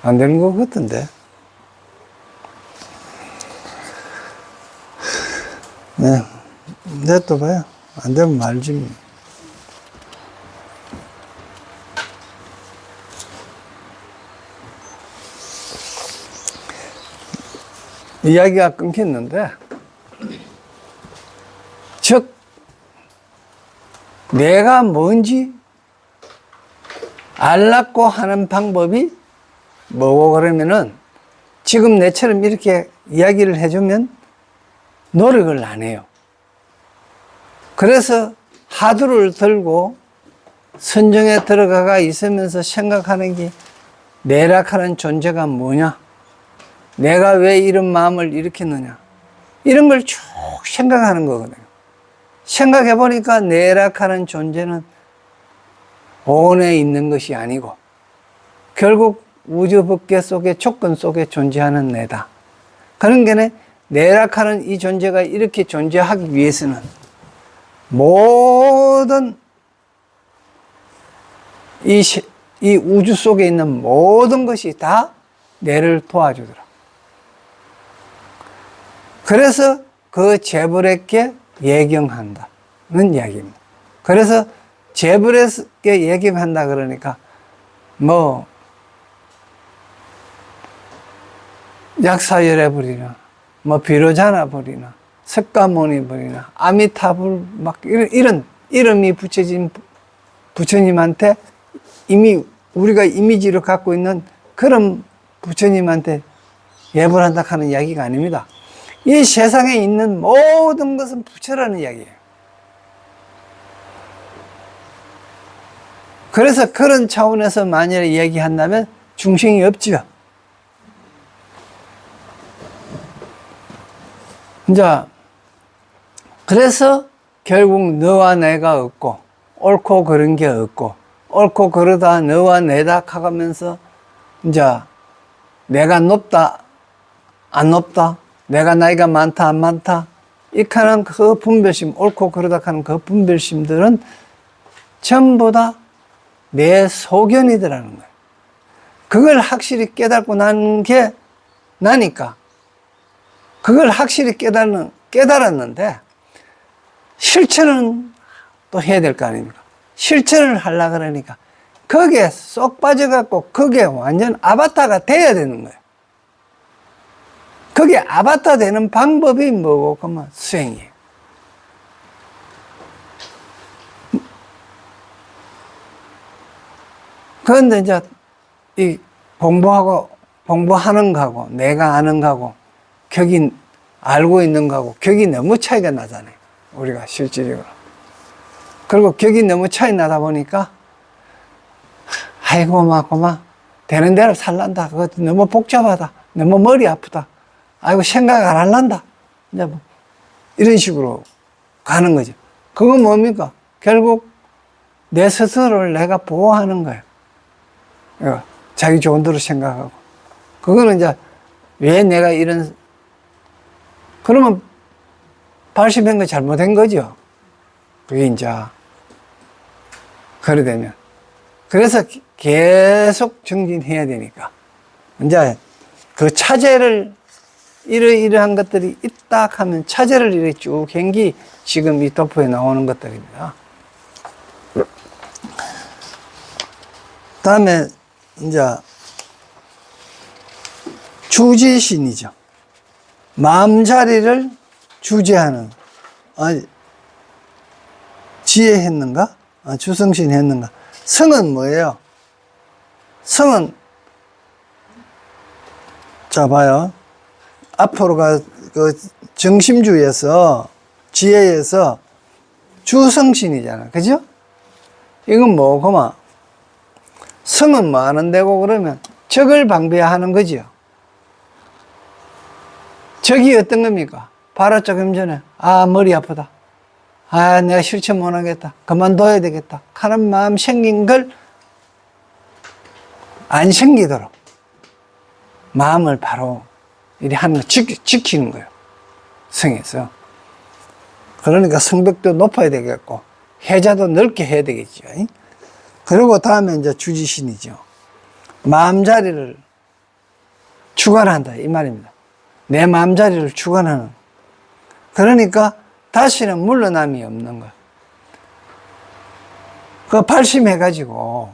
안 되는 것 같던데. 네. 냅둬봐요. 안 되면 말지. 이야기가 끊겼는데, 즉, 내가 뭔지 알라고 하는 방법이 뭐고 그러면은, 지금 내처럼 이렇게 이야기를 해주면 노력을 안 해요. 그래서 하두를 들고 선정에 들어가가 있으면서 생각하는 게 내락하는 존재가 뭐냐? 내가 왜 이런 마음을 일으켰느냐? 이런 걸 쭉 생각하는 거거든요. 생각해 보니까 내락하는 존재는 본에 있는 것이 아니고 결국 우주 법계 속에 조건 속에 존재하는 내다. 그런 게 내락하는 이 존재가 이렇게 존재하기 위해서는 모든 이 우주 속에 있는 모든 것이 다 내를 도와주더라. 그래서 그 재벌에게 예경한다는 이야기입니다. 그래서 재벌에게 예경한다 그러니까 뭐 약사열애불이나 뭐 비로자나불이나 석가모니불이나 아미타불 막 이런 이름이 붙여진 부처님한테 이미 우리가 이미지로 갖고 있는 그런 부처님한테 예불한다 하는 이야기가 아닙니다. 이 세상에 있는 모든 것은 부처라는 이야기예요. 그래서 그런 차원에서 만약에 이야기한다면 중생이 없죠. 이제 그래서 결국 너와 내가 없고 옳고 그른 게 없고 옳고 그르다 너와 내다 하면서 이제 내가 높다 안 높다 내가 나이가 많다 안 많다 이렇게 하는 그 분별심 옳고 그르다 하는 그 분별심들은 전부 다 내 소견이더라는 거예요. 그걸 확실히 깨닫고 난 게 나니까 그걸 확실히 깨달았는데 실천은 또 해야 될 거 아닙니까? 실천을 하려고 그러니까 거기에 쏙 빠져갖고 거기에 완전 아바타가 돼야 되는 거예요. 거기에 아바타 되는 방법이 뭐고? 그러면 수행이에요. 그런데 이제 이 공부하는 거하고 내가 아는 거하고 격이 알고 있는 거하고 격이 너무 차이가 나잖아요. 우리가 실질적으로. 그리고 격이 너무 차이 나다 보니까 아이고 고마 되는 대로 살란다. 그거 너무 복잡하다. 너무 머리 아프다. 아이고 생각 안 할란다. 이제 뭐 이런 식으로 가는 거죠. 그건 뭡니까? 결국 내 스스로를 내가 보호하는 거예요. 자기 좋은 대로 생각하고. 그거는 이제 왜 내가 이런 그러면 발심한 거 잘못된 거죠. 그게 이제 그래 되면 그래서 계속 정진해야 되니까 이제 그 차제를 이러한 것들이 있다 하면 차제를 이렇게 쭉 행기 지금 이 도포에 나오는 것들입니다. 다음에 이제 주지신이죠. 마음자리를 주재하는 지혜했는가? 주성신 했는가? 성은 뭐예요? 성은 자 봐요. 앞으로가 그 정심주에서 지혜에서 주성신이잖아. 그죠? 이건 뭐고만 성은 뭐 하는 데고 그러면 적을 방비하는 거지요. 적이 어떤 겁니까? 바로 조금 전에 머리 아프다. 내가 실천 못하겠다. 그만둬야 되겠다. 하는 마음 생긴 걸 안 생기도록 마음을 바로 이렇게 하는 거 지키는 거예요. 성에서. 그러니까 성벽도 높아야 되겠고 해자도 넓게 해야 되겠죠. 그리고 다음에 이제 주지신이죠. 마음자리를 주관한다 이 말입니다. 내 마음자리를 주관하는. 그러니까 다시는 물러남이 없는 거야. 그 발심해가지고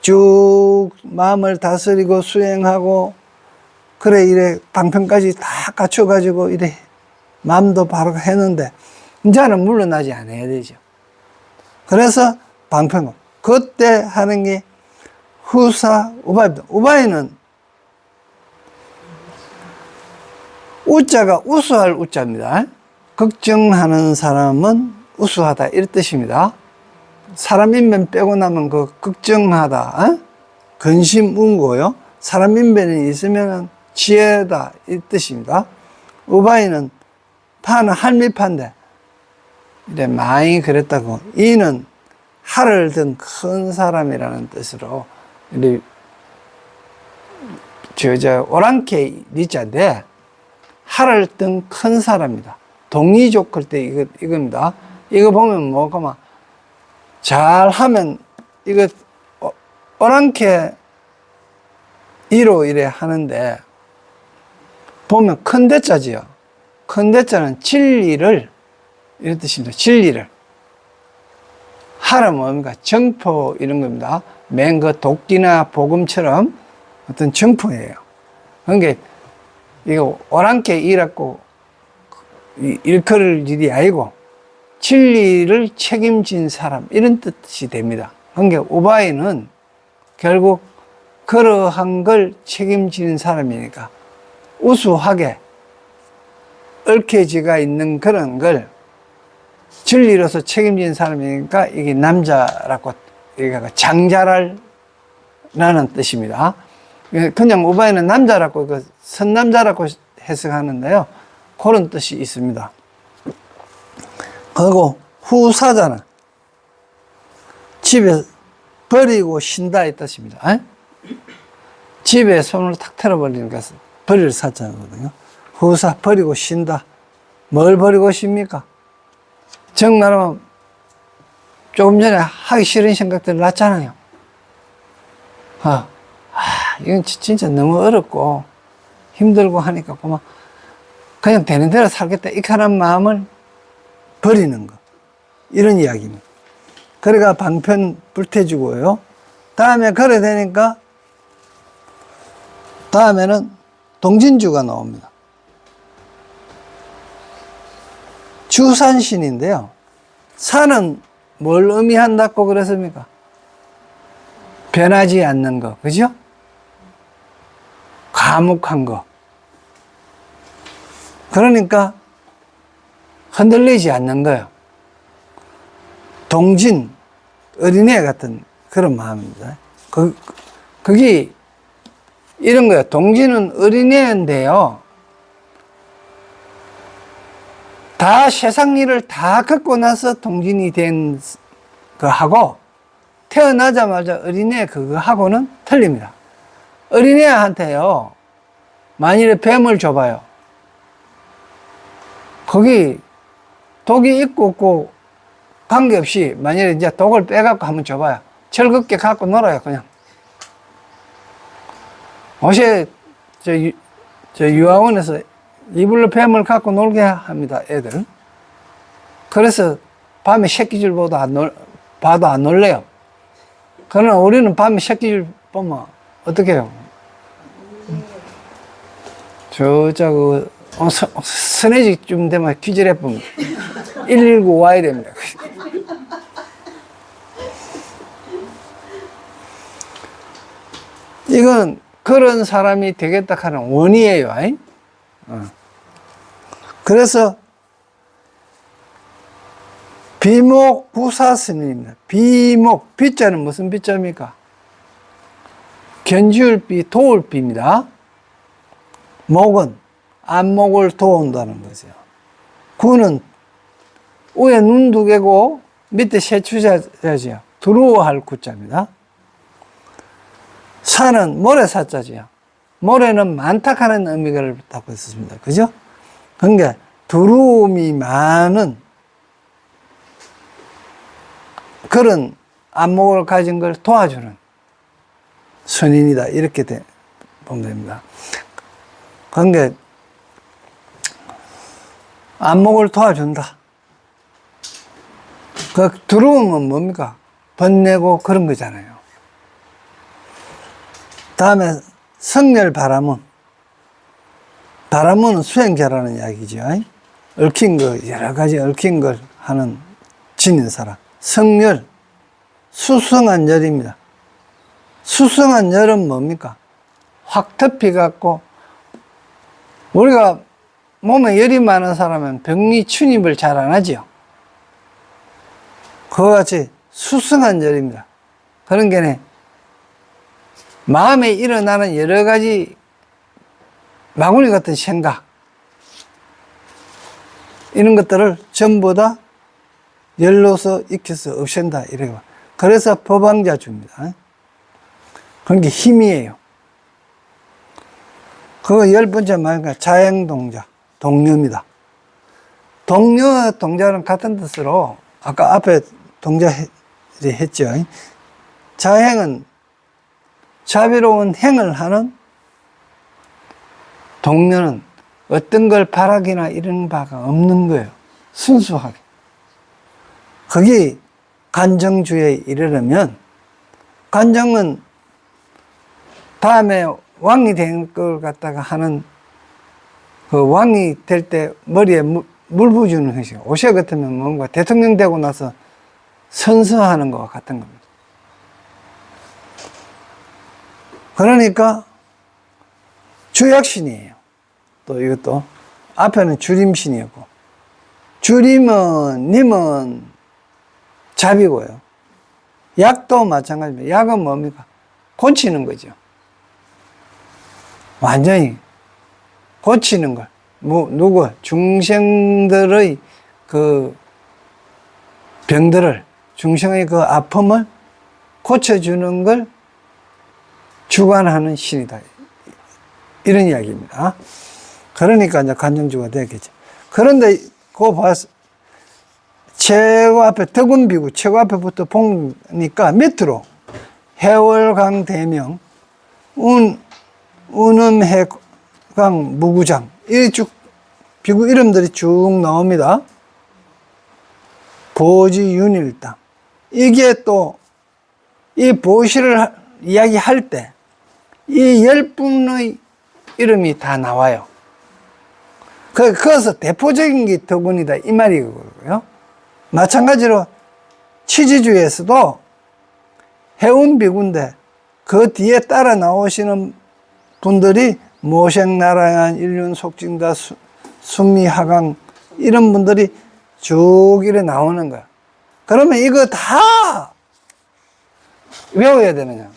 쭉 마음을 다스리고 수행하고 그래 이래 방편까지 다 갖춰가지고 이래 마음도 바로 했는데 이제는 물러나지 않아야 되죠. 그래서 방편 그때 하는 게 후사 우바입니다. 우바이는 우자가 우수할 우자입니다. 걱정하는 사람은 우수하다 이런 뜻입니다. 사람 인변 빼고 나면 그 걱정하다 근심운고요. 사람 인변이 있으면 지혜다 이 뜻입니다. 우바이는 파는 할미파인데 이래 많이 그랬다고. 이는 할을 든 큰 사람이라는 뜻으로 이래 저 오랑캐 리자인데 할을 든 큰 사람이다. 동리족 할 때 이겁니다. 이거 보면 뭐가 잘하면 이거 오랑캐 이로 이래 하는데 보면 큰 대자지요. 큰 대자는 진리를 이런 뜻입니다. 진리를. 할은 뭡니까? 정포 이런 겁니다. 맨 그 도끼나 복음처럼 어떤 정포예요. 그러니까 이거 오랑캐 이라고 일컬을 일이 아니고 진리를 책임진 사람 이런 뜻이 됩니다. 그러니까 우바이는 결국 그러한 걸 책임지는 사람이니까 우수하게 얽혀지가 있는 그런 걸 진리로서 책임진 사람이니까 이게 남자라고 장자라는 뜻입니다. 그냥 우바이는 남자라고 선남자라고 해석하는데요. 그런 뜻이 있습니다. 그리고 후사자는 집에 버리고 쉰다 이 뜻입니다. 집에 손을 탁 틀어버리는 것은 버릴 사자거든요. 후사 버리고 쉰다. 뭘 버리고 쉽니까? 정말로 조금 전에 하기 싫은 생각들 났잖아요. 이건 진짜 너무 어렵고 힘들고 하니까 그냥 되는 대로 살겠다 이 하는 마음을 버리는 거 이런 이야기입니다. 그러니까 방편 불태주고요. 다음에 그래 되니까 다음에는 동진주가 나옵니다. 주산신인데요. 산은 뭘 의미한다고 그랬습니까? 변하지 않는 거, 그죠? 과묵한 거. 그러니까 흔들리지 않는 거예요. 동진, 어린애 같은 그런 마음입니다. 그게 이런 거예요. 동진은 어린애인데요. 다 세상 일을 다 겪고 나서 동진이 된 거하고 태어나자마자 어린애 그거하고는 틀립니다. 어린애한테요, 만일에 뱀을 줘봐요. 거기 독이 있고 없고 관계없이 만일에 이제 독을 빼갖고 한번 줘봐요. 즐겁게 갖고 놀아요, 그냥. 어제 저 유아원에서 이불로 뱀을 갖고 놀게 합니다, 애들. 그래서 밤에 새끼줄 봐도 안 놀래요. 그러나 우리는 밤에 새끼줄 보면 어떻게 해요? 서네지쯤 되면 기절해보면 119 와야 됩니다. 이건 그런 사람이 되겠다 하는 원이에요. 그래서 비목 부사스님입니다. 비목, 비자는 무슨 비자입니까? 견지울 비, 도울 비입니다. 목은 안목을 도운다는 거죠. 구는 위에 눈 두 개고 밑에 세 추자지요. 두루할 구자입니다. 사는 모래사자지요. 모래는 많다하는 의미를 갖고 있습니다. 그죠? 그러니까 두루움이 많은 그런 안목을 가진 걸 도와주는 선인이다. 이렇게 보면 됩니다. 그런데 안목을 도와준다. 그 두려움은 뭡니까? 번뇌고 그런 거잖아요. 다음에 성렬 바람은, 바람은 수행자라는 이야기죠. 얽힌 거, 여러 가지 얽힌 걸 하는 지닌 사람. 성렬, 수성한 열입니다. 수성한 열은 뭡니까? 확 덮여갖고, 우리가 몸에 열이 많은 사람은 병리 침입을 잘 안 하지요. 그와 같이 수성한 열입니다. 그런 게 마음에 일어나는 여러 가지 마구니 같은 생각, 이런 것들을 전부 다 열로서 익혀서 없앤다. 이래요. 그래서 법왕자주입니다. 그런 게 힘이에요. 그거 10번째 말인가 자행동자, 동료입니다. 동료, 동자는 같은 뜻으로 아까 앞에 동자 했죠. 자행은 자비로운 행을 하는, 동료는 어떤 걸 바라기나 이런 바가 없는 거예요. 순수하게. 그게 간정주에 이르려면, 간정은 다음에 왕이 된 걸 갖다가 하는, 그 왕이 될 때 머리에 물 부주는 것이요. 오시아 같으면 뭔가 대통령 되고 나서 선서하는 것과 같은 겁니다. 그러니까 주약신이에요. 또 이것도 앞에는 주림신이었고, 주림은 님은 잡이고요. 약도 마찬가지입니다. 약은 뭡니까? 고치는 거죠. 완전히 고치는 걸. 누구? 중생들의 그 병들을, 중생의 그 아픔을 고쳐주는 걸 주관하는 신이다. 이런 이야기입니다. 그러니까 이제 간정주가 되겠죠. 그런데 그거 봐서 최고 앞에 덕운비구 최고 앞에부터 보니까 밑으로 해월강 대명, 운음해강 무구장, 이 쭉 비구 이름들이 쭉 나옵니다. 보지윤일당. 이게 또 이 보시를 이야기할 때 이 10분의 이름이 다 나와요. 그래서 대표적인 게 덕운이다 이 말이고요. 마찬가지로 치지주에서도 해운비구인데 그 뒤에 따라 나오시는 분들이 모생나라yan, 일륜속징다, 순미하강 이런 분들이 쭉 이래 나오는 거야. 그러면 이거 다 외워야 되느냐?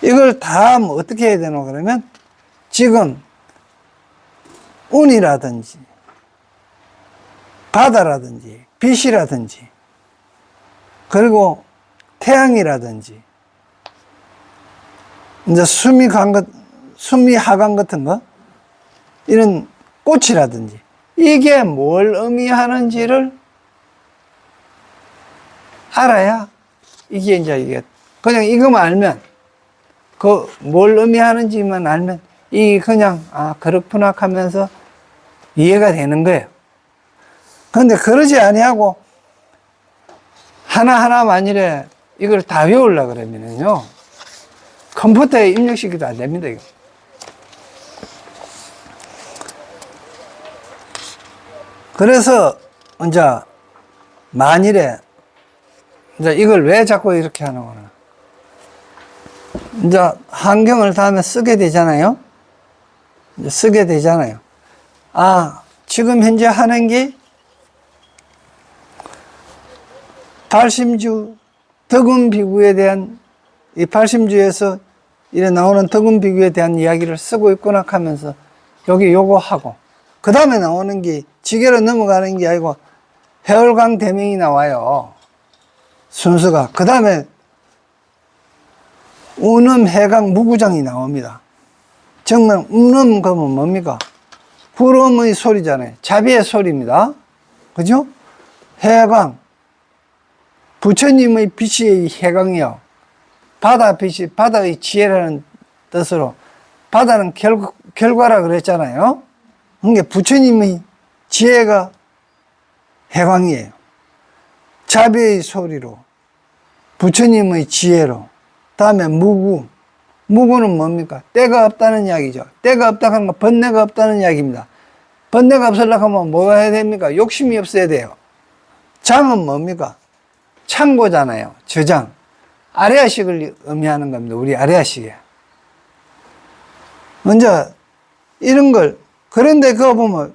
이걸 다 뭐 어떻게 해야 되노? 그러면 지금 운이라든지 바다라든지 빛이라든지 그리고 태양이라든지 이제 수미하강 같은 거 이런 꽃이라든지 이게 뭘 의미하는지를 알아야 이게 이제 그냥 이거만 알면 그 뭘 의미하는지만 알면 이 그냥 그렇구나 하면서 이해가 되는 거예요. 그런데 그러지 아니하고 하나하나 만일에 이걸 다 외우려고 그러면은요 컴퓨터에 입력시키도 안 됩니다. 이거. 그래서 이제 만일에 이제 이걸 왜 자꾸 이렇게 하는구나. 이제 한경을 다음에 쓰게 되잖아요. 이제 쓰게 되잖아요. 지금 현재 하는 게 발심주 덕운비구에 대한 이 발심주에서 이래 나오는 덕운비구에 대한 이야기를 쓰고 있구나 하면서 여기 요거 하고 그 다음에 나오는 게 지게로 넘어가는 게 아니고 해월강 대명이 나와요. 순서가. 그 다음에 운음해강 무구장이 나옵니다. 정말 운음 그러면 뭡니까? 구름의 소리잖아요. 자비의 소리입니다. 그죠? 해강 부처님의 빛이 해강이요. 바다 빛이 바다의 지혜라는 뜻으로 바다는 결과라 그랬잖아요. 그러니까 부처님의 지혜가 해광이에요. 자비의 소리로, 부처님의 지혜로. 다음에 무구는 뭡니까? 때가 없다는 이야기죠. 때가 없다 하는 건 번뇌가 없다는 이야기입니다. 번뇌가 없으려고 하면 뭐 해야 됩니까? 욕심이 없어야 돼요. 장은 뭡니까? 창고잖아요. 저장. 아래아식을 의미하는 겁니다. 우리 아래아식에. 먼저 이런 걸, 그런데 그거 보면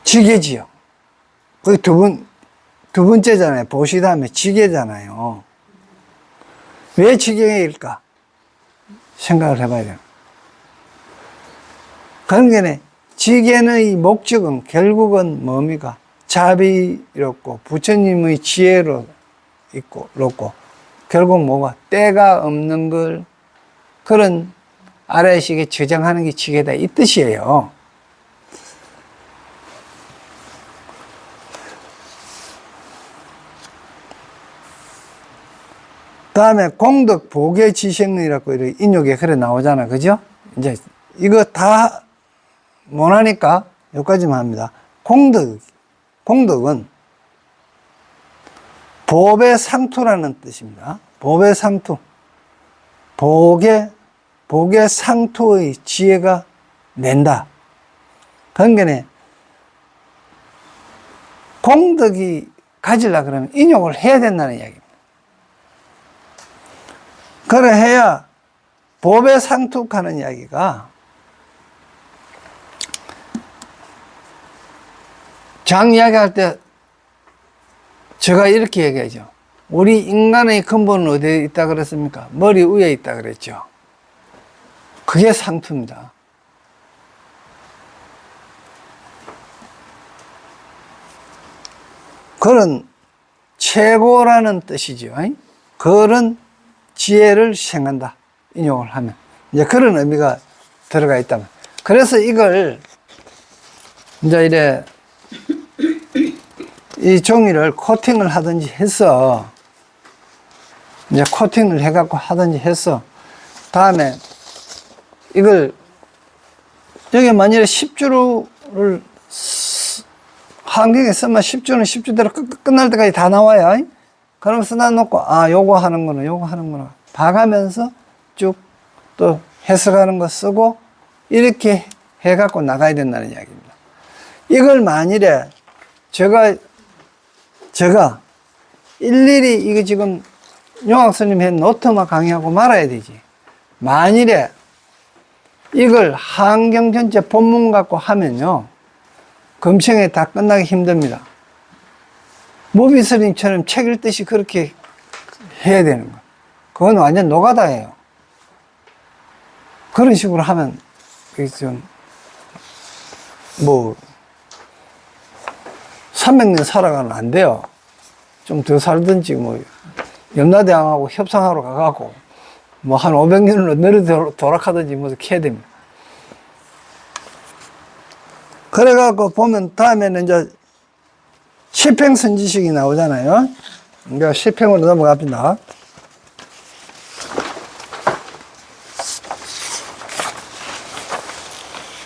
지게지요. 거기 두 번째잖아요. 보시 다음에 지게잖아요. 왜 지게일까? 생각을 해봐야 돼요. 그러니까 지게의 목적은 결국은 뭡니까? 자비롭고 부처님의 지혜로 있고 결국 뭐가 때가 없는 걸 그런 아래식에 저장하는 게 지게다 이 뜻이에요. 다음에 공덕 보계 지생이라고 이렇게 인욕에 그래 나오잖아. 그죠? 이제 이거 다 못하니까 여기까지만 합니다. 공덕은 법의 상투라는 뜻입니다. 법의 상투. 복의 상투의 지혜가 낸다. 그러니까 공덕이 가지려 그러면 인욕을 해야 된다는 이야기입니다. 그래 해야 법의 상투하는 이야기가 장 이야기할 때 제가 이렇게 얘기하죠. 우리 인간의 근본은 어디에 있다 그랬습니까? 머리 위에 있다 그랬죠. 그게 상투입니다. 그런 최고라는 뜻이죠. 그런 지혜를 생한다. 인용을 하면. 이제 그런 의미가 들어가 있다면. 그래서 이걸 이제 이래 이 종이를 코팅을 하든지 해서 이제 코팅을 해갖고 하든지 해서 다음에 이걸 여기 만일에 10주를 환경에 쓰면 10주는 10주대로 끝날 때까지 다 나와요. 그럼 써놔놓고 요거 하는구나 봐가면서 쭉 또 해석하는 거 쓰고 이렇게 해갖고 나가야 된다는 이야기입니다. 이걸 만일에 제가 일일이 이거 지금 용학 스님 한 노트만 강의하고 말아야 되지. 만일에 이걸 한경 전체 본문 갖고 하면요 금생에 다 끝나기 힘듭니다. 무비 스님처럼 책 읽듯이 그렇게 해야 되는 거예요. 그건 완전 노가다예요. 그런 식으로 하면 좀 300년 살아가면 안 돼요. 좀 더 살든지 염라대왕하고 협상하러 가갖고 한 500년으로 내려 돌아가든지 이렇게 해야 됩니다. 그래갖고 보면 다음에는 이제 십행선지식이 나오잖아요. 이제 십행으로 넘어갑니다.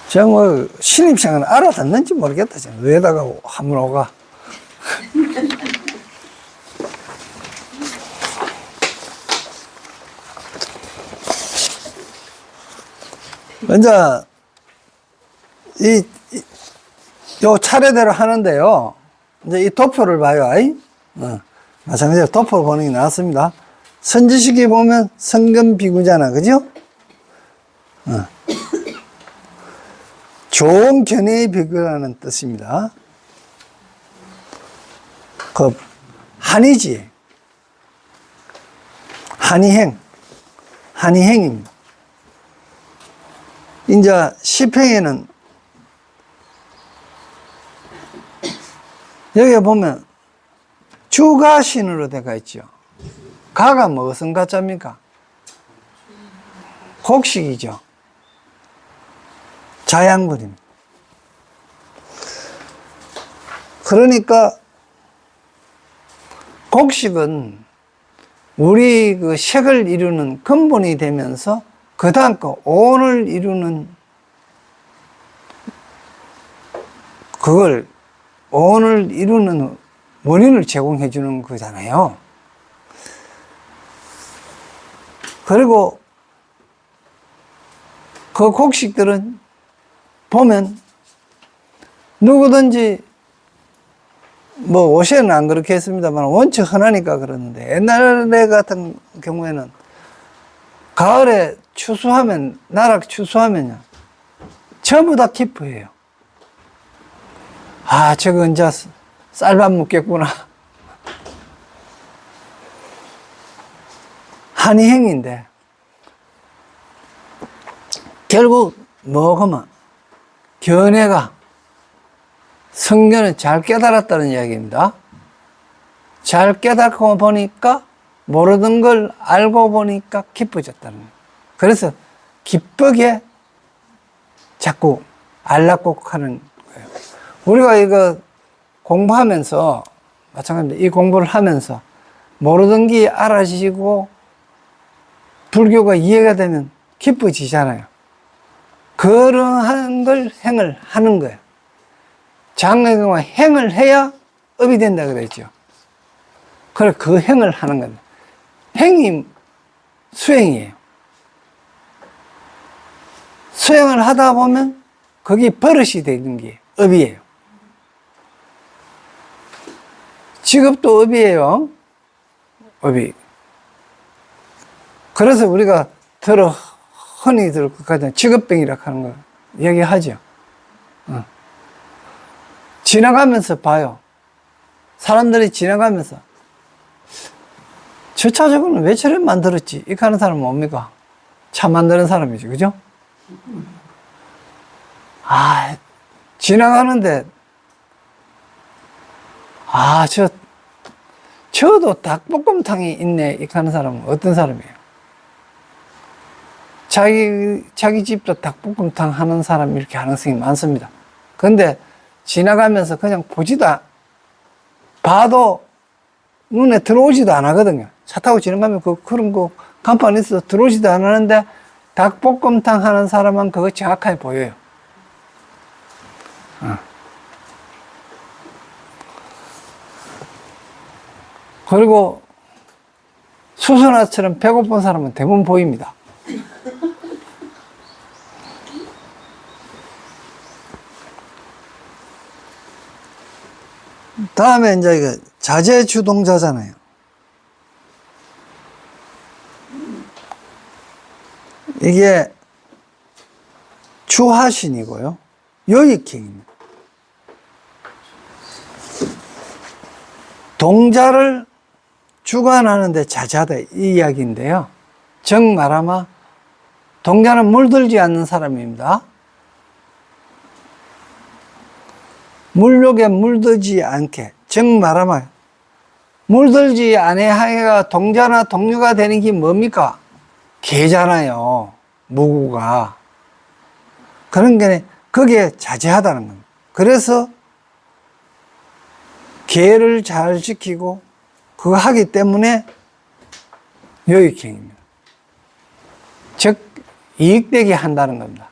제가 신입생은 알아듣는지 모르겠다. 왜다가 한번 오가. 먼저, 요 차례대로 하는데요. 이제 이 도표를 봐요. 마찬가지로 도표를 보는 게 나왔습니다. 선지식이 보면 성금비구잖아. 그죠? 좋은 견해의 비구라는 뜻입니다. 한이지. 한이행입니다. 이제 십행에는 여기 보면 주가신으로 되어 있죠. 가가 무슨 가자입니까? 곡식이죠. 자양분입니다. 그러니까 곡식은 우리 그 색을 이루는 근본이 되면서 그 다음 거 온을 이루는 그걸 온을 이루는 원인을 제공해 주는 거잖아요. 그리고 그 곡식들은 보면 누구든지 뭐 옷에는 안 그렇게 했습니다만 원체 흔하니까 그러는데 옛날에 같은 경우에는 가을에 추수하면 나락 추수하면요 전부 다 기뻐해요. 아 저거 이제 쌀밥 먹겠구나. 한이행인데 결국 뭐하면 견해가 성경은 잘 깨달았다는 이야기입니다. 잘 깨닫고 보니까 모르던 걸 알고 보니까 기뻐졌다는 거예요. 그래서 기쁘게 자꾸 알라고 하는 거예요. 우리가 이거 공부하면서 마찬가지입니다. 이 공부를 하면서 모르던 게 알아지고 불교가 이해가 되면 기뻐지잖아요. 그러한 걸 행을 하는 거예요. 장애가 행을 해야 업이 된다 그랬죠. 그래 그 행을 하는 겁니다. 행이 수행이에요. 수행을 하다 보면 그게 버릇이 되는 게 업이에요. 직업도 업이에요. 업이. 그래서 우리가 흔히 들을 것 같은 직업병이라고 하는 거 얘기하죠. 지나가면서 봐요. 사람들이 지나가면서 저 차 저거는 왜 저래 만들었지? 이렇게 하는 사람은 뭡니까? 차 만드는 사람이죠. 그죠? 아, 지나가는데 아, 저도 닭볶음탕이 있네. 이렇게 하는 사람은 어떤 사람이에요? 자기 집도 닭볶음탕 하는 사람 이렇게 가능성이 많습니다. 근데 지나가면서 그냥 봐도 눈에 들어오지도 안 하거든요. 차 타고 지나가면 그런 거 간판 있어서 들어오지도 안 하는데 닭볶음탕 하는 사람은 그거 정확하게 보여요. 그리고 수선화처럼 배고픈 사람은 대부분 보입니다. 다음에 이제 이거 자재주동자잖아요. 이게 주하신이고요. 요익행입니다. 동자를 주관하는데 자자하다 이 이야기인데요. 즉 말하면 동자는 물들지 않는 사람입니다. 물욕에 물들지 않게, 즉 말하면 물들지 아니하여가 동자나 동류가 되는 게 뭡니까? 개잖아요. 무구가. 그런 게 그게 자제하다는 겁니다. 그래서 개를 잘 지키고 그거 하기 때문에 요익행입니다. 즉 이익되게 한다는 겁니다.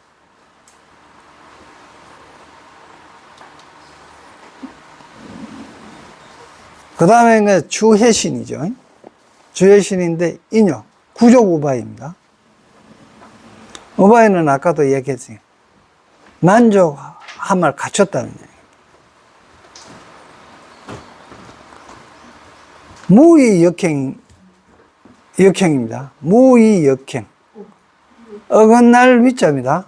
그 다음에 주해신이죠. 주해신인데 인요, 구족 우바입니다. 우바이는 아까도 얘기했어요. 만족함을 갖췄다는 얘기예요. 무의역행입니다. 무의역행. 어긋날 위자입니다.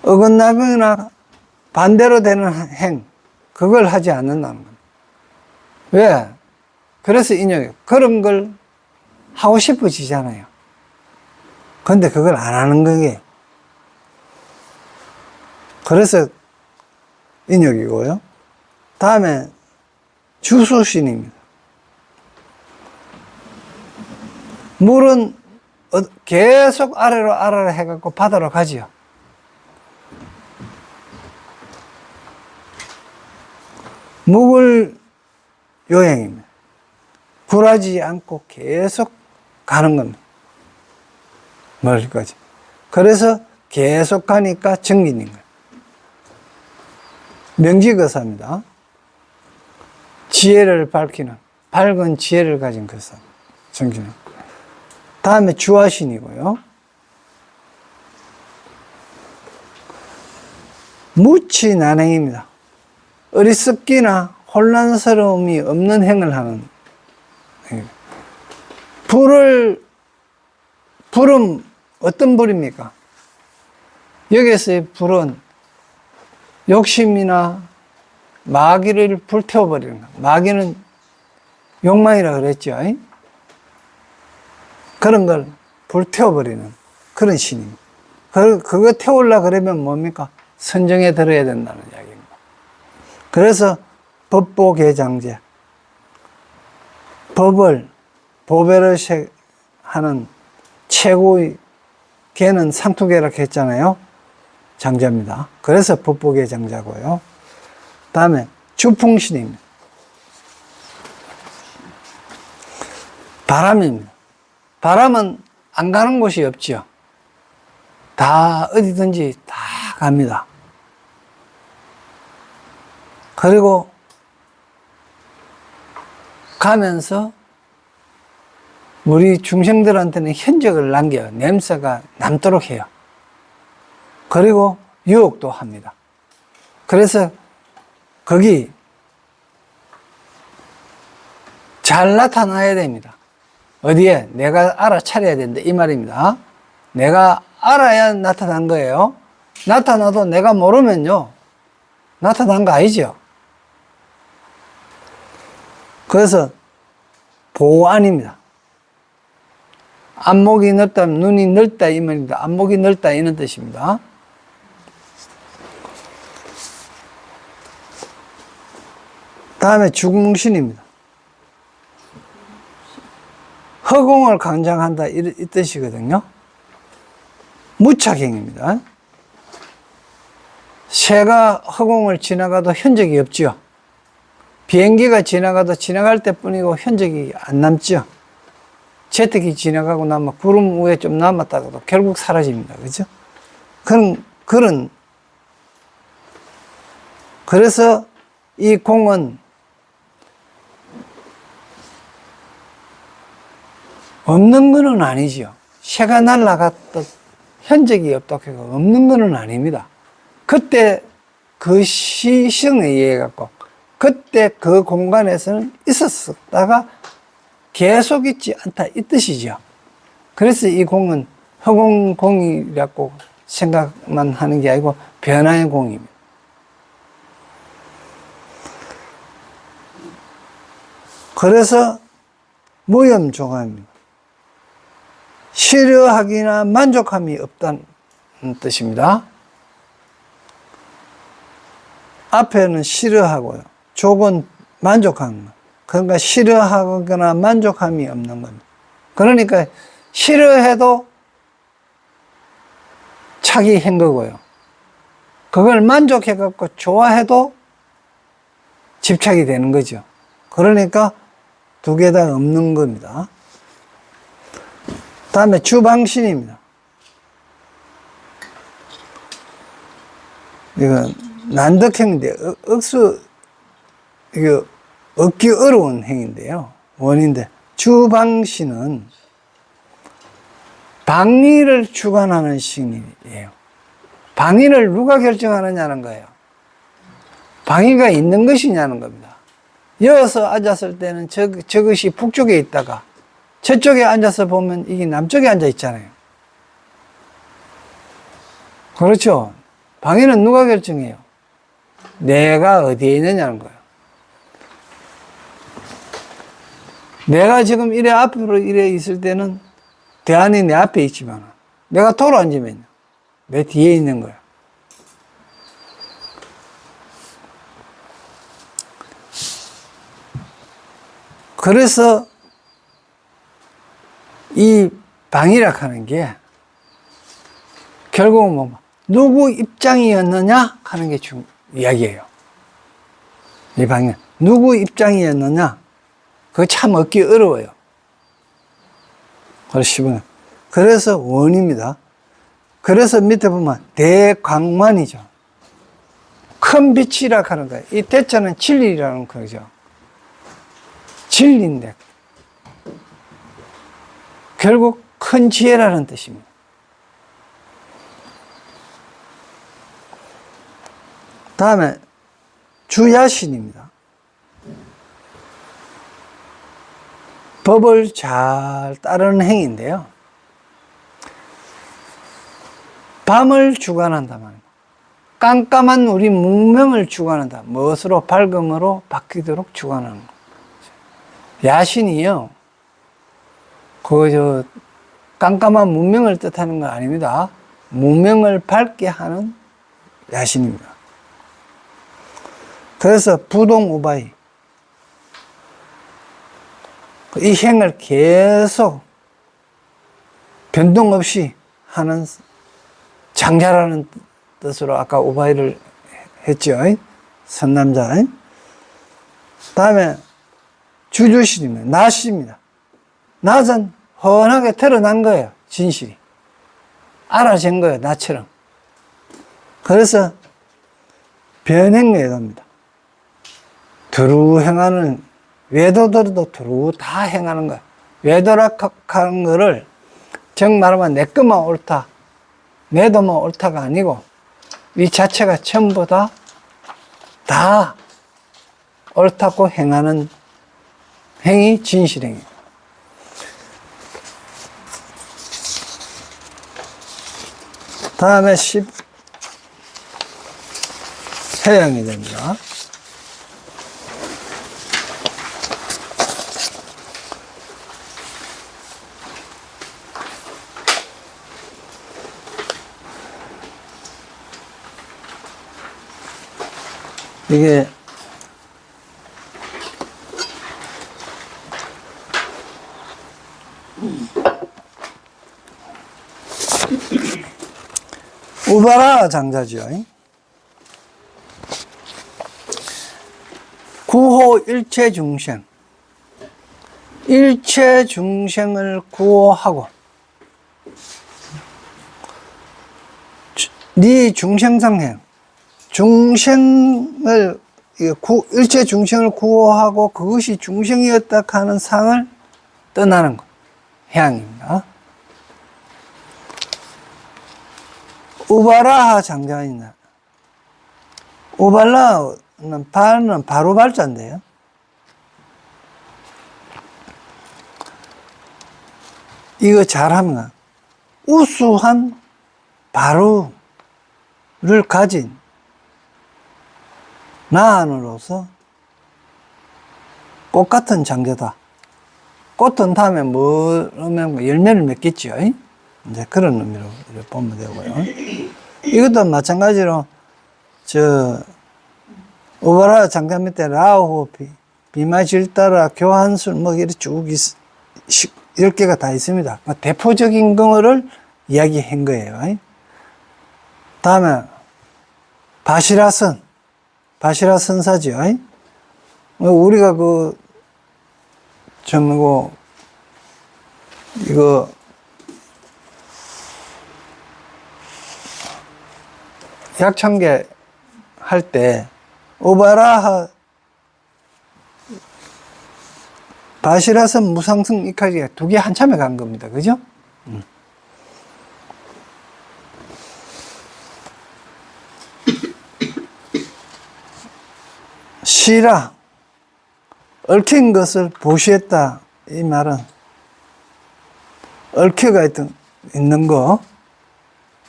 어긋나거나 반대로 되는 행, 그걸 하지 않는다는 겁니다. 왜? 그래서 인용해요. 그런 걸 하고 싶어지잖아요. 근데 그걸 안 하는 거예요. 그래서 인욕이고요. 다음에 주수신입니다. 물은 계속 아래로 해갖고 바다로 가지요. 묵을 요행입니다. 굴하지 않고 계속 가는 겁니다. 멀리까지. 그래서 계속 가니까 정긴인 거예요. 명지거사입니다. 지혜를 밝히는, 밝은 지혜를 가진 거사. 정기는. 다음에 주화신이고요. 무치난행입니다. 어리석기나 혼란스러움이 없는 행을 하는 행입니다. 불은 어떤 불입니까? 여기에서의 불은 욕심이나 마귀를 불태워버리는 것. 마귀는 욕망이라 그랬죠. 그런 걸 불태워버리는 그런 신입니다. 그거 태우려고 그러면 뭡니까? 선정에 들어야 된다는 이야기입니다. 그래서 법보계장제, 법을 보배를 하는 최고의 개는 상투개라고 했잖아요. 장자입니다. 그래서 법보계 장자고요. 다음에 주풍신입니다. 바람입니다. 바람은 안 가는 곳이 없지요. 다 어디든지 다 갑니다. 그리고 가면서 우리 중생들한테는 흔적을 남겨요. 냄새가 남도록 해요. 그리고 유혹도 합니다. 그래서 거기 잘 나타나야 됩니다. 어디에? 내가 알아차려야 된다 이 말입니다. 내가 알아야 나타난 거예요. 나타나도 내가 모르면요 나타난 거 아니죠. 그래서 보안입니다. 안목이 넓다면 눈이 넓다 이 말입니다. 안목이 넓다 이런 뜻입니다. 다음에 주궁신입니다. 허공을 강장한다 이 뜻이거든요. 무착행입니다. 새가 허공을 지나가도 흔적이 없죠. 비행기가 지나가도 지나갈 때뿐이고 흔적이 안 남죠. 제트기 지나가고 나면 구름 위에 좀 남았다가도 결국 사라집니다. 그죠? 그래서 이 공은 없는 거는 아니지요. 새가 날아갔던 흔적이 없다고 해서 없는 거는 아닙니다. 그때 그 시성에 의해 갖고 그때 그 공간에서는 있었다가 계속 있지 않다 이 뜻이죠. 그래서 이 공은 허공공이라고 생각만 하는 게 아니고 변화의 공입니다. 그래서 무염종합입니다. 싫어하기나 만족함이 없다는 뜻입니다. 앞에는 싫어하고요. 족은 만족하는 것. 그러니까 싫어하거나 만족함이 없는 겁니다. 그러니까 싫어해도 착이 한 거고요. 그걸 만족해갖고 좋아해도 집착이 되는 거죠. 그러니까 두 개 다 없는 겁니다. 다음에 주방신입니다. 이건 난덕행인데 억수 이거 얻기 어려운 행인데요. 원인데 주방신은 방위를 주관하는 신이에요. 방위를 누가 결정하느냐는 거예요. 방위가 있는 것이냐는 겁니다. 여기서 앉았을 때는 저것이 북쪽에 있다가 저쪽에 앉아서 보면 이게 남쪽에 앉아 있잖아요. 그렇죠. 방위는 누가 결정해요? 내가 어디에 있느냐는 거예요. 내가 지금 이래 앞으로 이래 있을 때는 대안이 내 앞에 있지만 내가 도로 앉으면 내 뒤에 있는 거예요. 그래서 이 방위라 하는 게 결국은 뭐 누구 입장이었느냐 하는 게 이야기예요. 이 방향. 누구 입장이었느냐? 그거 참 얻기 어려워요. 그래서 원입니다. 그래서 밑에 보면 대광만이죠. 큰 빛이라 하는 거예요. 이 대자는 진리라는 거죠. 진리인데 결국 큰 지혜라는 뜻입니다. 다음에 주야신입니다. 법을 잘 따르는 행위인데요. 밤을 주관한다 말입니다. 깜깜한 우리 문명을 주관한다. 무엇으로? 밝음으로 바뀌도록 주관하는 거. 야신이요. 깜깜한 문명을 뜻하는 건 아닙니다. 문명을 밝게 하는 야신입니다. 그래서 부동우바이. 이 행을 계속 변동 없이 하는 장자라는 뜻으로 아까 우바이를 했죠. 선남자. 다음에 주주신입니다. 낮입니다. 낮은 훤하게 드러난 거예요. 진실이. 알아진 거예요. 나처럼. 그래서 변행외도입니다. 두루 행하는, 외도들도 두루 다 행하는 거예요. 외도락하는 거를 정 말하면 내 것만 옳다, 내 도만 옳다가 아니고 이 자체가 전부 다 옳다고 행하는 행위 진실행위입니다. 다음에 10 해양이 됩니다. 이게 우바라 장자죠. 구호 일체 중생. 일체 중생을 구호하고 네 중생상행. 중생을 일체 중생을 구호하고 그것이 중생이었다 하는 상을 떠나는 것. 해양입니다. 우발라하 장자입니다. 우발라는 발은 바로 발자인데요. 이거 잘하면 우수한 바로를 가진 나안으로서 꽃 같은 장자다. 꽃은 다음에 열매를 맺겠죠. 이제 그런 의미로 보면 되고요. 이것도 마찬가지로, 우바라 장자 밑에 라오, 비마질따라, 교한술, 이렇게 쭉 10개가 다 있습니다. 대표적인 거를 이야기한 거예요. 다음에, 바시라선사죠. 우리가 이거, 약창계 할 때, 우바라하, 바시라선 무상승 이까지 두 개 한참에 간 겁니다. 그죠? 시라, 얽힌 것을 보시했다. 이 말은, 얽혀가 있는 거,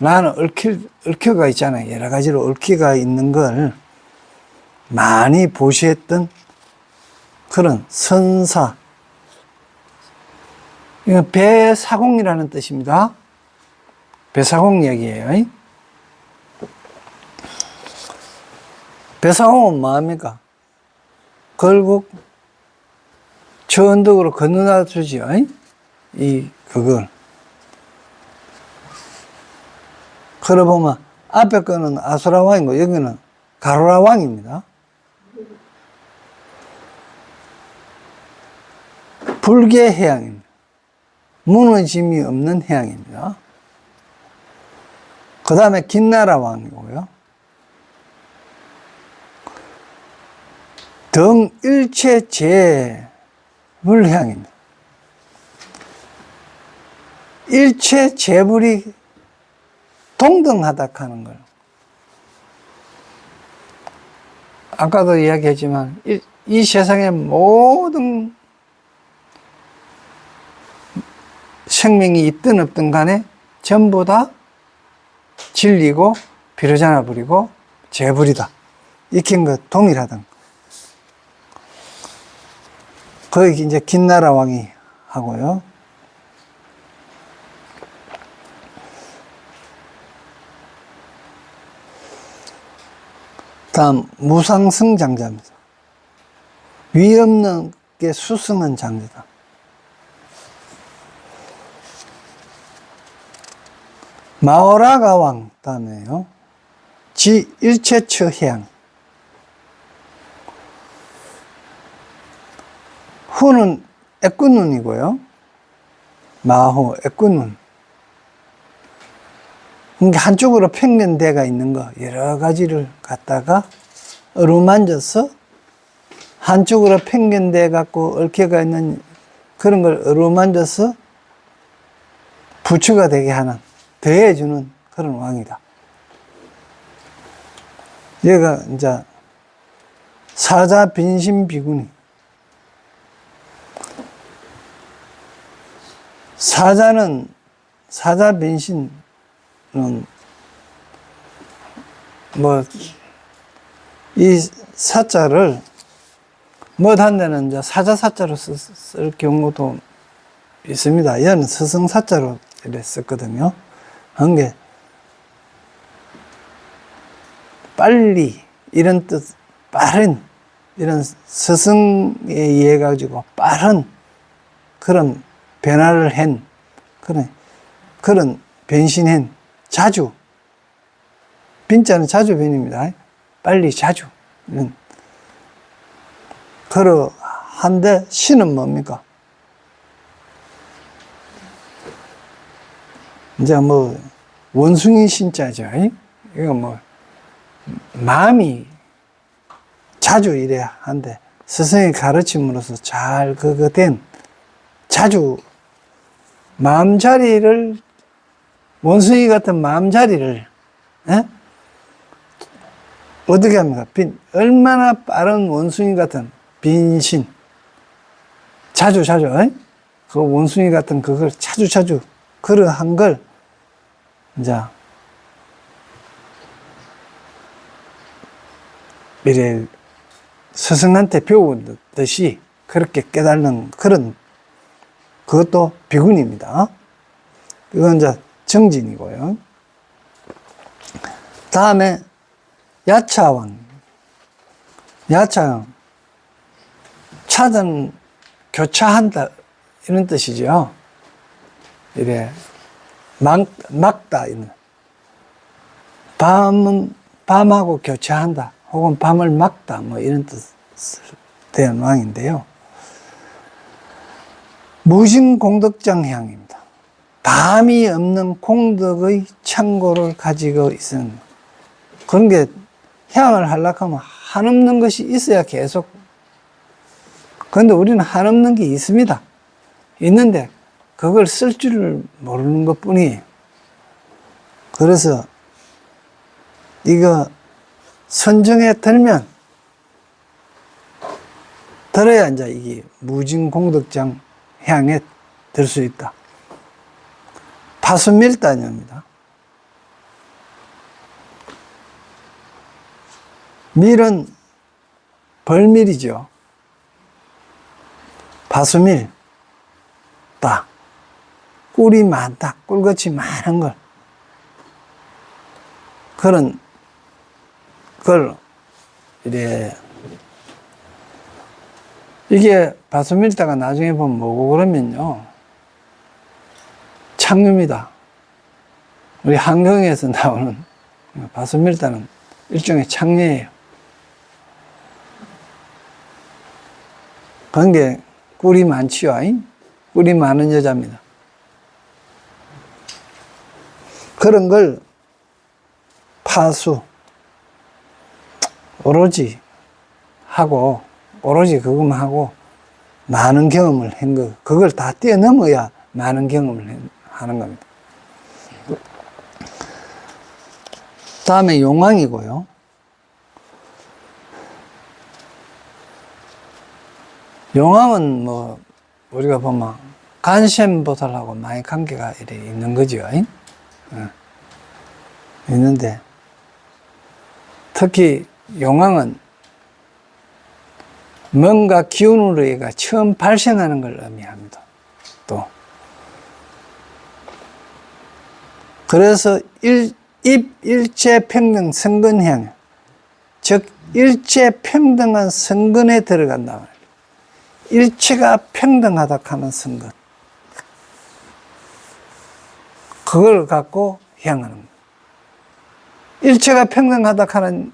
나는 얽혀가 있잖아요. 여러 가지로 얽혀가 있는 걸 많이 보시했던 그런 선사. 이건 배사공이라는 뜻입니다. 배사공 이야기예요. 배사공은 뭐합니까? 결국 저 언덕으로 건너다 주죠. 그걸. 그래 보면 앞에 거는 아수라 왕이고 여기는 가로라 왕입니다. 불개 해양입니다. 무너짐이 없는 해양입니다. 그 다음에 긴나라 왕이고요. 등일체 재불해양입니다. 일체 재불이 동등하다 하는 걸. 아까도 이야기했지만 이 세상의 모든 생명이 있든 없든 간에 전부 다 진리고 비로자나 불이고 재불이다. 익힌 것 동일하다. 거기 이제 긴나라 왕이 하고요. 다음 무상승 장자입니다. 위없는 게 수승한 장자다. 마오라가 왕 다음에요. 지 일체처 해양. 후는 애꾼눈이고요. 마호 애꾼눈. 그러니까 한쪽으로 평면 대가 있는 거 여러 가지를 갖다가 어루만져서 한쪽으로 평면대 갖고 얽혀가 있는 그런 걸 어루만져서 부처가 되게 하는, 더해주는 그런 왕이다. 얘가 이제 사자 빈신 비구니. 사자 빈신은 이 사자를 못한 데는 이제 사자사자로 쓸 경우도 있습니다. 얘는 서성사자로 이렇게 썼거든요. 한 게 빨리 이런 뜻, 빠른 이런 서성에 의해 가지고 빠른 그런 변화를 한 그런 변신한 자주, 빈자는 자주 변입니다. 빨리 자주. 그러한데 신은 뭡니까? 이제 원숭이 신자죠. 이거 마음이 자주 이래야 한데, 스승의 가르침으로서 잘 그거 된 자주 마음자리를, 원숭이 같은 마음자리를 어떻게 합니까? 얼마나 빠른 원숭이 같은 빈신, 자주 그 원숭이 같은 그걸 자주 그러한 걸 이제 이래 스승한테 배우듯이 그렇게 깨달는 그런, 그것도 비군입니다. 이건 이제 정진이고요. 다음에 야차왕. 야차왕. 차는 교차한다, 이런 뜻이죠. 이래 막다, 이런. 밤하고 교차한다, 혹은 밤을 막다, 이런 뜻을 대한 왕인데요. 무신공덕장향입니다. 담이 없는 공덕의 창고를 가지고 있는, 그런 게 향을 하려고 하면 한없는 것이 있어야 계속. 그런데 우리는 한없는 게 있습니다. 있는데 그걸 쓸 줄을 모르는 것 뿐이에요. 그래서 이거 선정에 들면, 들어야 이제 이게 무진공덕장 향에 들 수 있다. 파수밀단입니다. 밀은 벌밀이죠. 파수밀, 딱 꿀이 많다, 꿀같이 많은 걸, 그런 걸 이래. 이게 파수밀다가 나중에 보면 뭐고 그러면요, 창류입니다. 우리 한경에서 나오는 파수밀다는 일종의 창류예요. 그런 게 꿀이 많지요. 꿀이 많은 여자입니다. 그런 걸 파수, 오로지 하고, 오로지 그것만 하고, 많은 경험을 한 거, 그걸 다 뛰어넘어야 많은 경험을 하는 겁니다. 다음에 용왕이고요. 용왕은 뭐, 우리가 보면, 간셈보살하고 많이 관계가 이래 있는 거죠. 있는데, 특히 용왕은 뭔가 기운으로 얘가 처음 발생하는 걸 의미합니다. 또. 그래서 일체평등 성근형, 즉, 일체평등한 성근에 들어간다 말이에요. 일체가 평등하다 하는 성근. 그걸 갖고 향하는 거예요. 일체가 평등하다 하는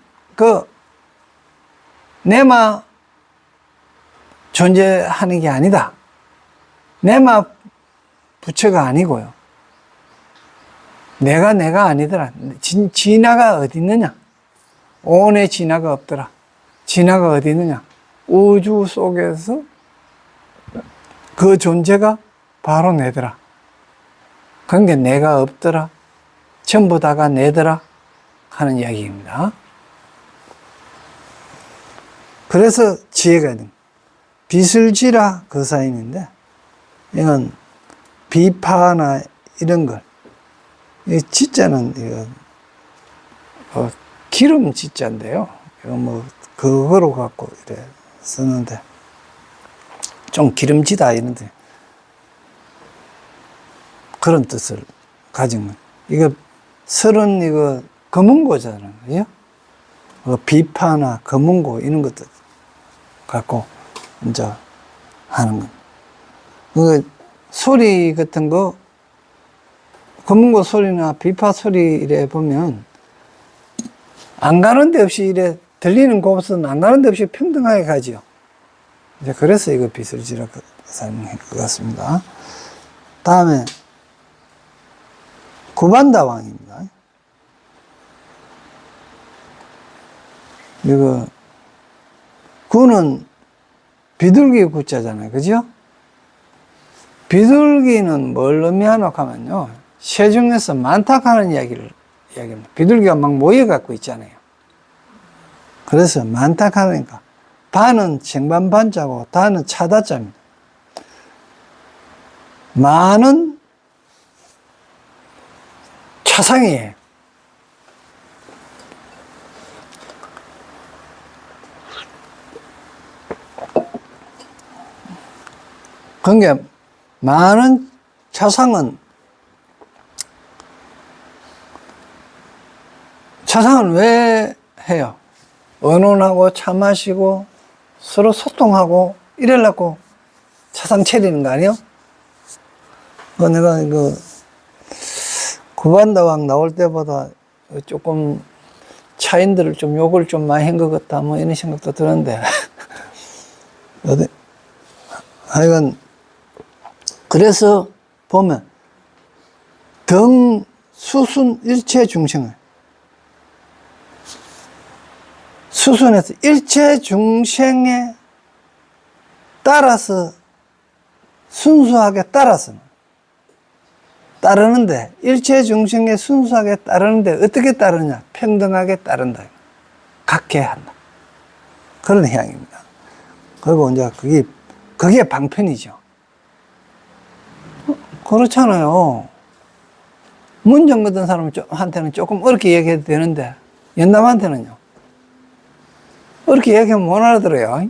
내마 존재하는 게 아니다. 내마 부처가 아니고요. 내가 아니더라. 진화가 어디 있느냐? 온에 진화가 없더라. 진화가 어디 있느냐? 우주 속에서 그 존재가 바로 내더라. 그러니까 내가 없더라. 전부 다가 내더라. 하는 이야기입니다. 그래서 지혜가 있는 비슬지라 그 사인인데, 이건 비파나 이런 걸, 이 지자는 이거 기름 지자인데요. 이거 뭐 그거로 갖고 이래 쓰는데 좀 기름지다 이런데 그런 뜻을 가진 거. 이거 설은 이거 검은고잖아요, 그죠? 비파나 검은고 이런 것들 갖고 이제 하는 거. 그 소리 같은 거, 검은고 소리나 비파 소리 이래 보면 안 가는 데 없이 이래 들리는 곳은 안 가는 데 없이 평등하게 가지요. 이제 그래서 이거 비슬지라 사용한 것 같습니다. 다음에 구반다왕입니다. 이거 구는 비둘기 구자잖아요, 그죠? 비둘기는 뭘 의미하노 하면요, 새 중에서 많다 하는 이야기입니다. 비둘기가 막 모여갖고 있잖아요. 그래서 많다 하니까 반은 쟁반반자고 다는 차다자입니다. 많은 차상이에요. 그러니까 많은 차상은 왜 해요? 언론하고 차 마시고 서로 소통하고 이래려고 차상 차리는 거 아니에요? 내가 이거 구반다왕 나올 때보다 조금 차인들을 좀 욕을 좀 많이 한 것 같다 뭐 이런 생각도 드는데 어디 하여간 그래서 보면 수순 일체 중생을 수순에서 일체 중생에 따라서 순수하게 따르는데 일체 중생에 순수하게 따르는데 어떻게 따르냐? 평등하게 따른다. 같게 한다. 그런 향입니다. 그리고 이제 그게 방편이죠. 그렇잖아요. 문정 같은 사람한테는 조금 어렵게 얘기해도 되는데 연남한테는요, 어렵게 얘기하면 못 알아들어요.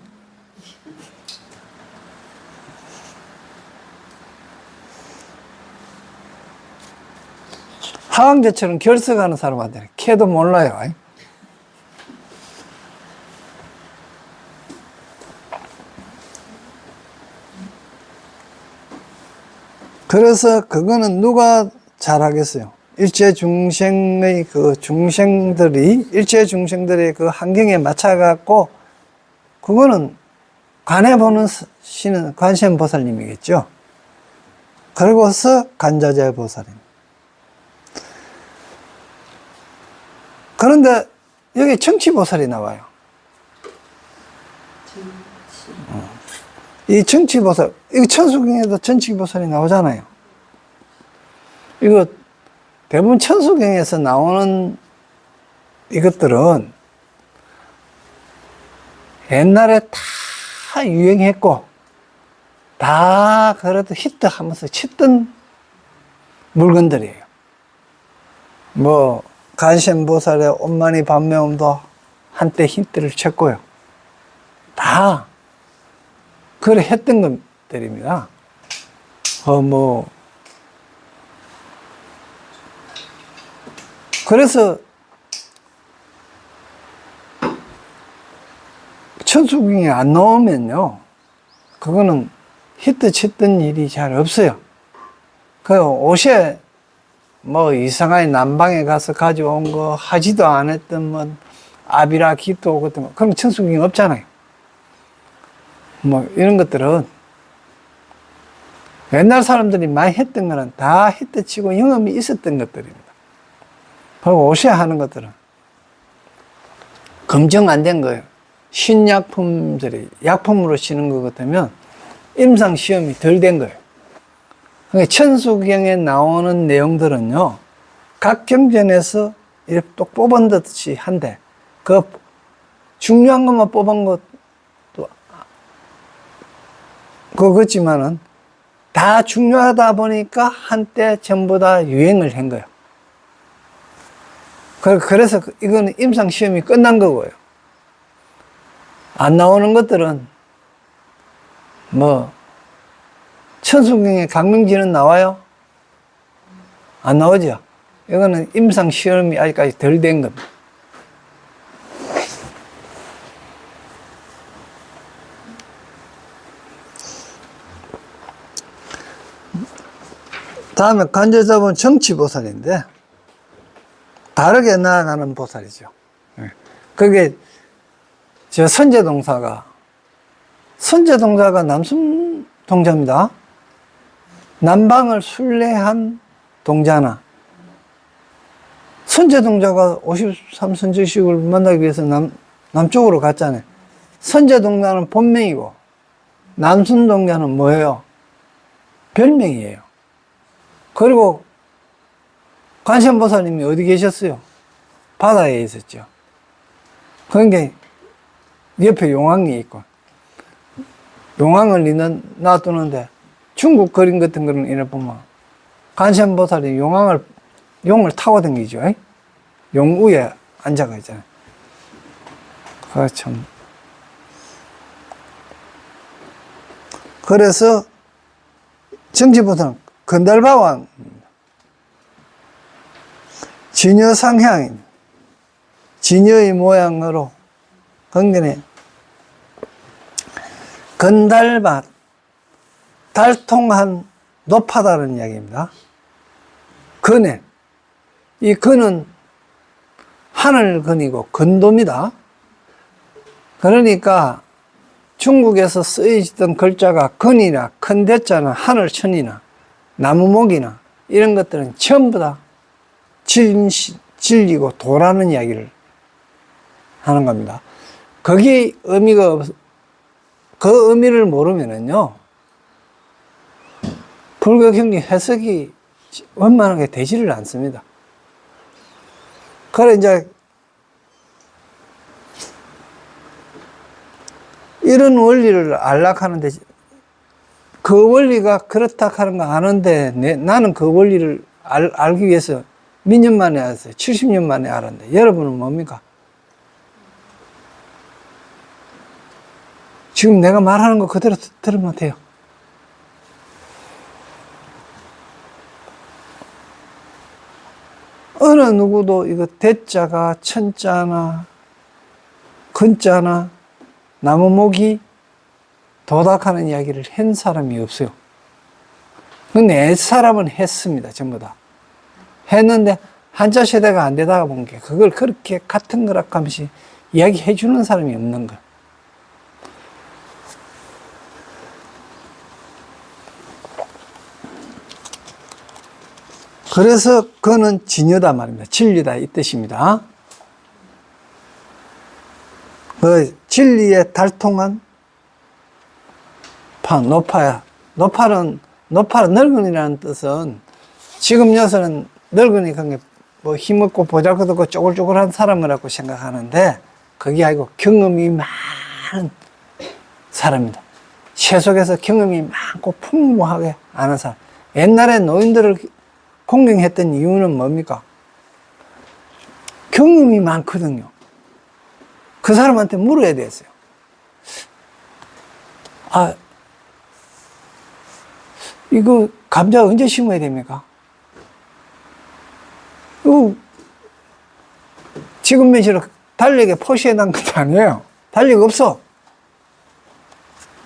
하왕제처럼 결석하는 사람한테는 캐도 몰라요. 그래서 그거는 누가 잘하겠어요? 일체 중생의 일체 중생들의 그 환경에 맞춰갖고, 그거는 관해 보는 신은 관세음보살님이겠죠. 그리고서 간자재보살입니다. 그런데 여기 정치보살이 나와요. 이 정치보살, 이거 천수경에도 정치보살이 나오잖아요. 이거 대부분 천수경에서 나오는 이것들은 옛날에 다 유행했고 다 그래도 히트하면서 치던 물건들이에요. 뭐 간센보살의 온만이 반매음도 한때 히트를 쳤고요. 다 그래 했던 것들입니다. 그래서 천수경이 안 나오면요, 그거는 히트 쳤던 일이 잘 없어요. 그 옷에 뭐 이상하게 남방에 가서 가져온 거 하지도 않았던 뭐 아비라 기토 같은 거, 그런 천수경이 없잖아요. 뭐 이런 것들은 옛날 사람들이 많이 했던 거는 다 히트 치고 영험이 있었던 것들입니다. 그리고 옷에 하는 것들은 검증 안 된 거예요. 신약품들이 약품으로 쓰는 것 같으면 임상 시험이 덜 된 거예요. 그러니까 천수경에 나오는 내용들은요, 각 경전에서 이렇게 또 뽑은 듯이 한데, 그 중요한 것만 뽑은 것도 그거지만은 다 중요하다 보니까 한때 전부 다 유행을 한 거예요. 그래서 이거는 임상 시험이 끝난 거고요. 안 나오는 것들은 뭐 천수경에 강명지는 나와요? 안 나오죠? 이거는 임상 시험이 아직까지 덜 된 겁니다. 다음에 간제자본 정치보살인데 다르게 나아가는 보살이죠. 그게 저 선제동사가 남순동자입니다. 남방을 순례한 동자나, 선제동자가 53선제식을 만나기 위해서 남쪽으로 갔잖아요. 선제동자는 본명이고 남순동자는 뭐예요? 별명이에요. 그리고 관세음보살님이 어디 계셨어요? 바다에 있었죠. 그러니까 옆에 용왕이 있고, 용왕을 놔두는데 중국 그림 같은 거는 이래 보면 관세음보살이 용을 타고 다니죠. 용 위에 앉아가 있잖아요. 그거 참. 그래서 정치보살은 건달바왕입니다. 진여상향인, 진여의 모양으로 건근에 건달밭, 달통한 높아다는 이야기입니다. 건에, 이 건은 하늘건이고 건도입니다. 그러니까 중국에서 쓰여지던 글자가 건이나 큰 대자나 하늘천이나 나무목이나 이런 것들은 전부 다 진리고 도라는 이야기를 하는 겁니다. 거기에 의미가 그 의미를 모르면은요, 불교 경리 해석이 원만하게 되지를 않습니다. 그래 이제 이런 원리를 알려고 하는데, 그 원리가 그렇다 하는 거 아는데 나는 그 원리를 알기 위해서 몇 년 만에 알았어요. 70년 만에 알았는데 여러분은 뭡니까? 지금 내가 말하는 거 그대로 들으면 돼요. 어느 누구도 이거 대자가 천자나 근자나 나무목이 도닥하는 이야기를 한 사람이 없어요. 근데 옛사람은 했습니다. 전부 다 했는데 한자 세대가 안 되다가 본 게 그걸 그렇게 같은 거라 하면서 이야기해 주는 사람이 없는 거예요. 그래서 그는 진여다 말입니다. 진리다 이 뜻입니다. 그 진리에 달통한 노파야. 노파는 늙은이라는 뜻은 지금 여서는 늙은이 그게 뭐 힘없고 보잘것없고 쪼글쪼글한 사람이라고 생각하는데 그게 아니고 경험이 많은 사람입니다. 세속에서 경험이 많고 풍부하게 아는 사람. 옛날에 노인들을 공경했던 이유는 뭡니까? 경험이 많거든요. 그 사람한테 물어야 됐어요. 아, 이거 감자 언제 심어야 됩니까? 이거 지금 며칠 달력에 표시해 놓은 것도 아니에요. 달력 없어.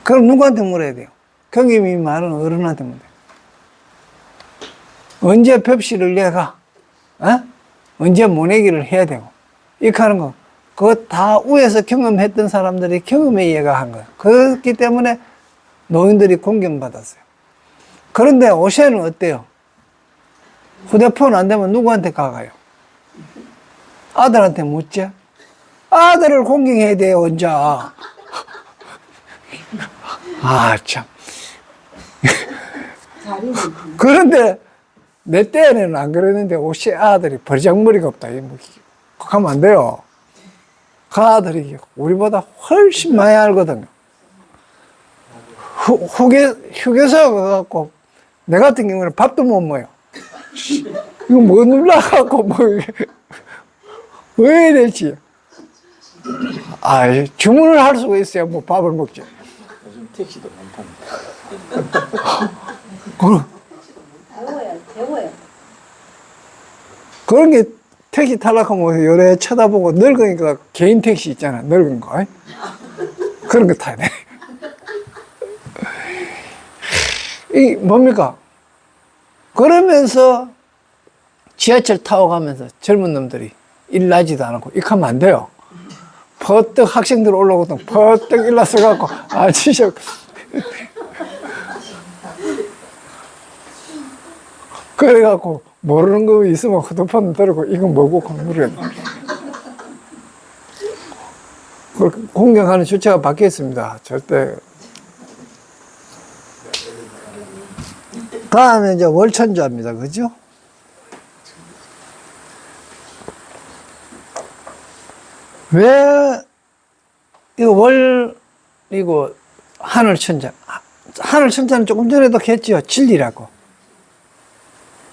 그럼 누구한테 물어야 돼요? 경험이 많은 어른한테 물어야 돼요. 언제 벽시를 내가, 언제 모내기를 해야 되고, 이렇게 하는 거. 그거 다 위에서 경험했던 사람들이 경험에 의해가 한 거예요. 그렇기 때문에 노인들이 공경받았어요. 그런데 요새는 어때요? 휴대폰 안 되면 누구한테 가가요? 아들한테 묻지? 아들을 공경해야 돼요, 언제. 참. 그런데 내 때에는 안 그랬는데 옷이 아들이 버리장머리가 없다. 하면 안 돼요. 그 아들이 우리보다 훨씬 많이 알거든요. 휴게소 가갖고 내 같은 경우는 밥도 못 먹어요. 이거 뭐 눌러갖고 왜 이랬지? 주문을 할 수가 있어야 뭐 밥을 먹지. 요즘 택시도 많답니다. 배워요. 그런 게 택시 타려고 요래 쳐다보고 늙으니까 개인 택시 있잖아. 늙은 거. 그런 거 타야 돼. 이 뭡니까? 그러면서 지하철 타고 가면서 젊은 놈들이 일나지도 않고 이렇게 하면 안 돼요. 퍼뜩 학생들 올라오거든. 퍼뜩 일나서갖고 진짜 그래갖고 모르는 거 있으면 휴대폰 들고 이건 뭐고 물어야 돼. 공경하는 주체가 바뀌었습니다. 절대. 다음에 이제 월천자입니다. 그죠? 왜 이거 하늘천자. 하늘천자는 조금 전에도 했죠. 진리라고.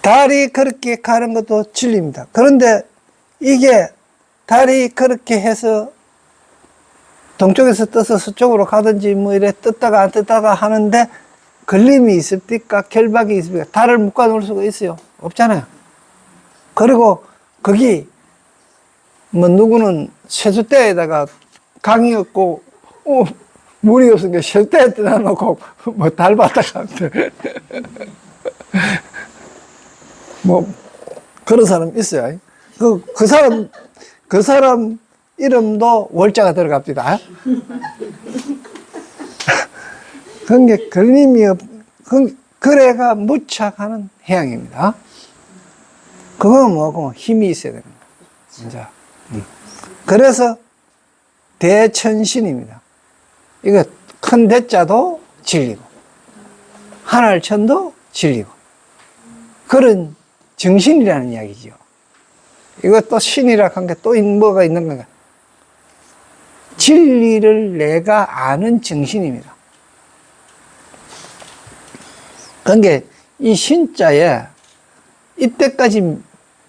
달이 그렇게 가는 것도 진리입니다. 그런데 이게 달이 그렇게 해서 동쪽에서 떠서 서쪽으로 가든지 뭐 이래 떴다가 안 떴다가 하는데 걸림이 있습니까? 결박이 있습니까? 달을 묶어 놓을 수가 있어요? 없잖아요. 그리고 거기 뭐 누구는 세숫대에다가 강이 없고 물이 없으니까 세숫대에 떠다 놓고 뭐 달 받다가 뭐 그런 사람 있어요. 그 사람 이름도 월자가 들어갑니다. 그게 걸림이 그래가 무착하는 해양입니다. 그건 뭐고 힘이 있어야 되는 거예요. 그래서 대천신입니다. 이거 큰 대자도 진리고 하늘천도 진리고 그런 정신이라는 이야기죠. 이것도 신이라 한 게 또 뭐가 있는 건가? 진리를 내가 아는 정신입니다. 그러니까 이 신자에 이때까지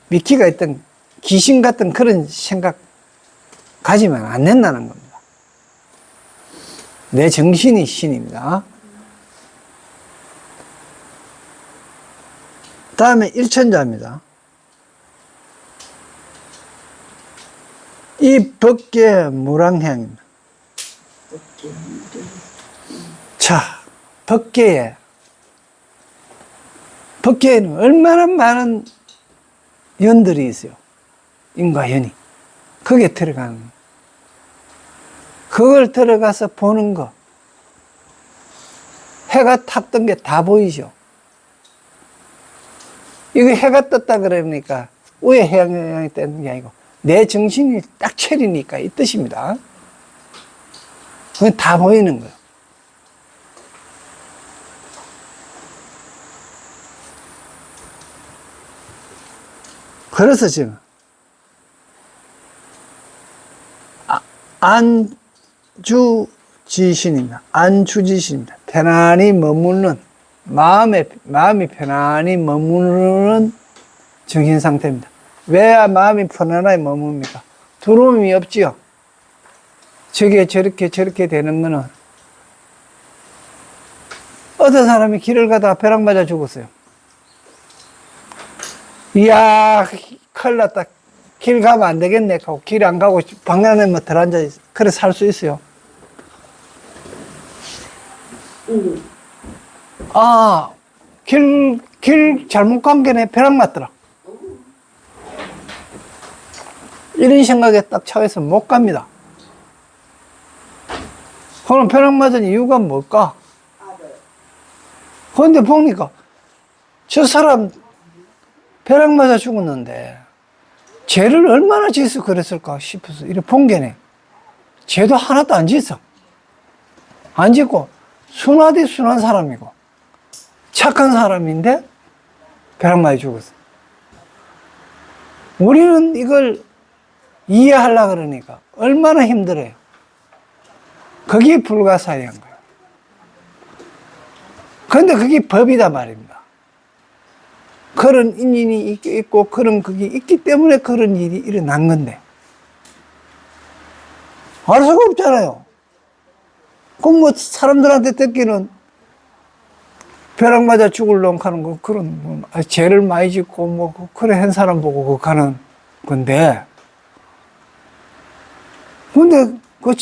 미키가 있던 귀신 같은 그런 생각 가지면 안 된다는 겁니다. 내 정신이 신입니다. 다음에 일천자입니다. 이 법계 무랑향입니다. 자, 법계에는 얼마나 많은 연들이 있어요. 인과연이. 거기에 들어가는 거. 그걸 들어가서 보는 거. 해가 탁 뜬 게 다 보이죠. 이거 해가 떴다 그러니까 위에 해양이 뜨는 게 아니고 내 정신이 딱 차리니까 이 뜻입니다. 그건 다 보이는 거예요. 그래서 지금 안주지신입니다. 안주지신입니다. 편안히 머무는 마음이 편안히 머무는 정신 상태입니다. 왜 마음이 편안하게 머뭅니까? 두려움이 없지요. 저게 저렇게 되는 거는 어떤 사람이 길을 가다가 벼락 맞아 죽었어요. 이야, 큰일 났다. 길 가면 안 되겠네 하고 길 안 가고 방향에 뭐 들어앉아 있어. 그래 살 수 있어요. 아, 길 잘못 간 게네. 벼락 맞더라. 이런 생각에 딱 차에서 못 갑니다. 그럼 벼락 맞은 이유가 뭘까? 그런데 보니까 저 사람 벼락 맞아 죽었는데 죄를 얼마나 지어서 그랬을까 싶어서 이렇게 본 게네. 죄도 하나도 안 지었어. 안 짓고 순하디 순한 사람이고 착한 사람인데 벼락 맞아 죽었어. 우리는 이걸 이해하려고 그러니까 얼마나 힘들어요. 그게 불가사의한 거예요. 그런데 그게 법이다 말입니다. 그런 인연이 있고 그런 그게 있기 때문에 그런 일이 일어난 건데 알 수가 없잖아요. 그럼 뭐 사람들한테 듣기는 벼락 맞아 죽을놈 하는 거 그런 뭐 죄를 많이 짓고 뭐 그래 한 사람 보고 그거 하는 건데 근데 그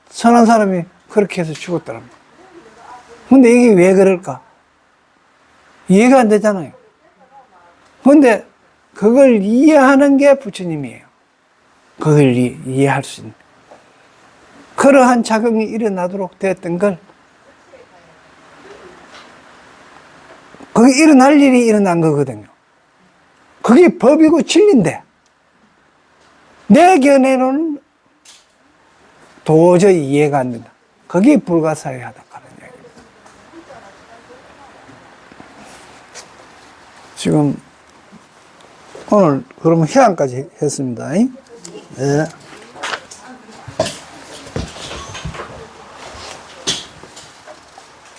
선한 사람이 그렇게 해서 죽었더랍니다. 근데 이게 왜 그럴까? 이해가 안 되잖아요. 근데 그걸 이해하는 게 부처님이에요. 그걸 이해할 수 있는. 그러한 작용이 일어나도록 되었던 걸 그게 일어날 일이 일어난 거거든요. 그게 법이고 진리인데 내 견해로는 도저히 이해가 안 된다. 그게 불가사의하다 하는 얘기입니다. 지금 오늘 그러면 해안까지 했습니다. 네.